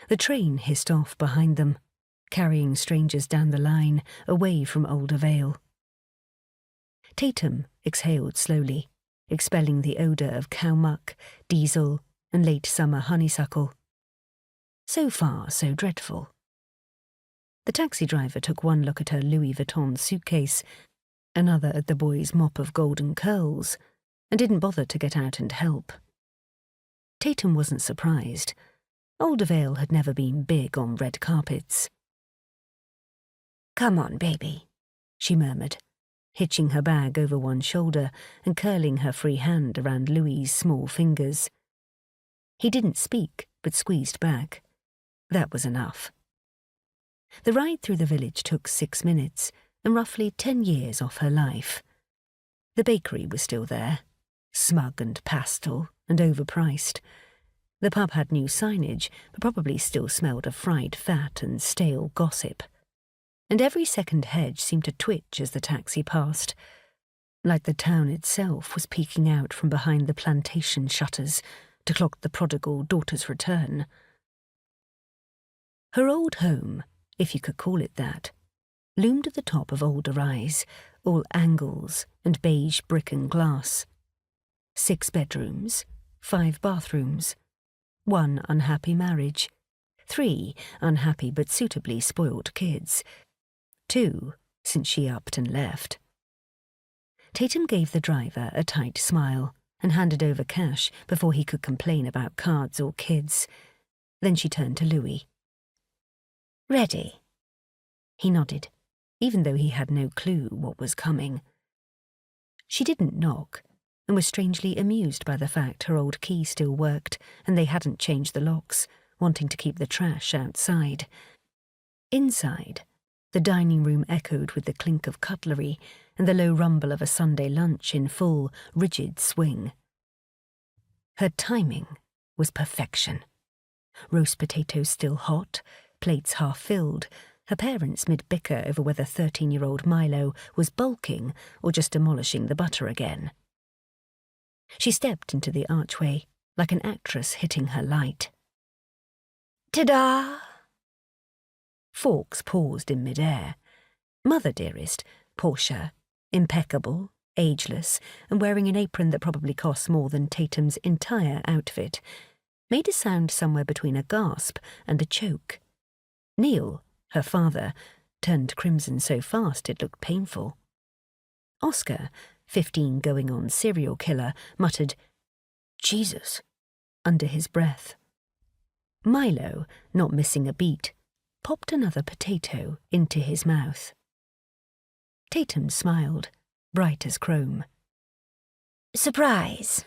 The train hissed off behind them, carrying strangers down the line, away from Alder Vale. Tatum exhaled slowly, expelling the odour of cow muck, diesel, and late summer honeysuckle. So far, so dreadful. The taxi driver took one look at her Louis Vuitton suitcase, another at the boy's mop of golden curls, and didn't bother to get out and help. Tatum wasn't surprised. Alder Vale had never been big on red carpets. "Come on, baby," she murmured, hitching her bag over one shoulder and curling her free hand around Louis's small fingers. He didn't speak, but squeezed back. That was enough. The ride through the village took 6 minutes and roughly 10 years off her life. The bakery was still there, smug and pastel and overpriced. The pub had new signage, but probably still smelled of fried fat and stale gossip. And every second hedge seemed to twitch as the taxi passed, like the town itself was peeking out from behind the plantation shutters to clock the prodigal daughter's return. Her old home, if you could call it that, loomed at the top of Alder Rise, all angles and beige brick and glass. 6 bedrooms, 5 bathrooms, 1 unhappy marriage, 3 unhappy but suitably spoiled kids, 2 since she upped and left. Tatum gave the driver a tight smile and handed over cash before he could complain about cards or kids. Then she turned to Louis. "Ready?" He nodded, even though he had no clue what was coming. She didn't knock, and was strangely amused by the fact her old key still worked and they hadn't changed the locks, wanting to keep the trash outside. Inside, the dining room echoed with the clink of cutlery and the low rumble of a Sunday lunch in full, rigid swing. Her timing was perfection. Roast potatoes still hot, plates half filled, her parents mid-bicker over whether 13-year-old Milo was bulking or just demolishing the butter again. She stepped into the archway, like an actress hitting her light. Ta-da! Forks paused in mid-air. Mother dearest, Portia, impeccable, ageless, and wearing an apron that probably cost more than Tatum's entire outfit, made a sound somewhere between a gasp and a choke. Neil, her father, turned crimson so fast it looked painful. Oscar, 15 going on serial killer, muttered, "Jesus," under his breath. Milo, not missing a beat, popped another potato into his mouth. Tatum smiled, bright as chrome. "Surprise,"